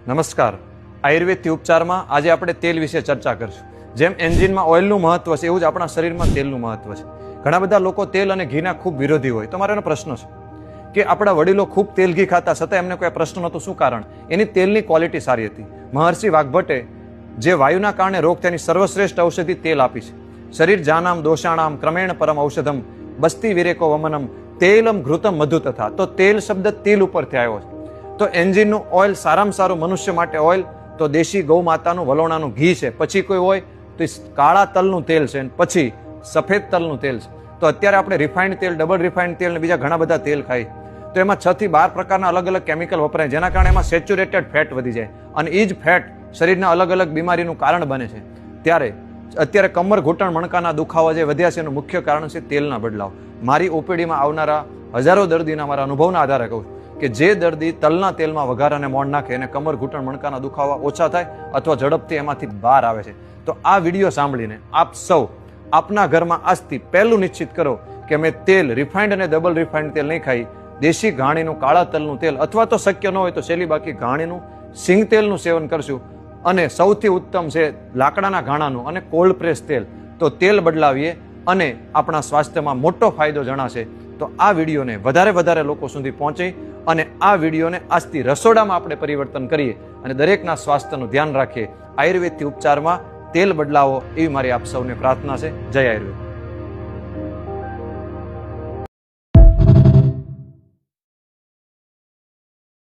નમસ્કાર. આયુર્વેદથી ઉપચારમાં આજે આપણે તેલ વિશે ચર્ચા કરીશું. જેમ એન્જિનમાં ઓઇલનું મહત્વ છે એવું જ આપણા શરીરમાં તેલનું મહત્વ છે. ઘણા બધા લોકો તેલ અને ઘીના ખૂબ વિરોધી હોય. તો મારો એનો પ્રશ્ન છે કે આપણા વડીલો ખૂબ તેલ ઘી ખાતા છતાં એમને કોઈ પ્રશ્ન નહોતો. શું કારણ? એની તેલની ક્વોલિટી સારી હતી. મહર્ષિ વાઘભટ્ટે જે વાયુના કારણે રોગ તેની સર્વશ્રેષ્ઠ ઔષધિ તેલ આપી છે. શરીર જાનામ દોષાણામ ક્રમેણ પરમ ઔષધમ બસ્તી વિરેકો વમનમ તેલમ ઘૃતમ મધુ તથા. તો તેલ શબ્દ તેલ ઉપરથી આવ્યો છે. તો એન્જિનનું ઓઇલ સારામાં સારું મનુષ્ય માટે ઓઇલ તો દેશી ગૌ માતાનું વલોણાનું ઘી છે. પછી કોઈ હોય તો કાળા તલનું તેલ છે, પછી સફેદ તલનું તેલ છે. તો અત્યારે આપણે રિફાઇન્ડ તેલ, ડબલ રિફાઇન્ડ તેલ ને બીજા ઘણા બધા તેલ ખાઈ તો એમાં 6 થી 12 પ્રકારના અલગ અલગ કેમિકલ વપરાય, જેના કારણે એમાં સેચ્યુરેટેડ ફેટ વધી જાય અને એ જ ફેટ શરીરના અલગ અલગ બીમારીનું કારણ બને છે. ત્યારે અત્યારે કમર ઘૂંટણ મણકાના દુખાવા જે વધ્યા છે એનું મુખ્ય કારણ છે તેલના બદલાવ. મારી ઓપીડીમાં આવનારા હજારો દર્દીના મારા અનુભવના આધારે કહું કે જે દર્દી તલના તેલમાં વઘારાને મોણ નાખે એને કમર ઘૂંટણ મણકાના દુખાવા ઓછા થાય અથવા ઝડપથી એમાંથી બહાર આવે છે. તો આ વિડીયો સાંભળીને આપ સૌ આપના ઘરમાં આજથી પહેલું નિશ્ચિત કરો કે અમે તેલ રિફાઇન્ડ અને ડબલ રિફાઇન્ડ તેલ નહીં ખાઈ, દેશી ઘાણીનું કાળા તલનું તેલ અથવા તો શક્ય ન હોય તો શેલી બાકી ઘાણીનું સિંગ તેલનું સેવન કરશું. અને સૌથી ઉત્તમ છે લાકડાના ઘાણાનું અને કોલ્ડ પ્રેસ તેલ. તો તેલ બદલાવીએ અને આપણા સ્વાસ્થ્યમાં મોટો ફાયદો જણાશે. તો આ વિડીયોને વધારે લોકો સુધી પહોંચે અને આ વિડીયોને આજથી રસોડામાં આપણે પરિવર્તન કરીએ અને દરેકના સ્વાસ્થ્યનું ધ્યાન રાખીએ. આયુર્વેદથી ઉપચારમાં તેલ બદલાવો એવી મારી આપ સૌને પ્રાર્થના છે. જય આયુર્વેદ.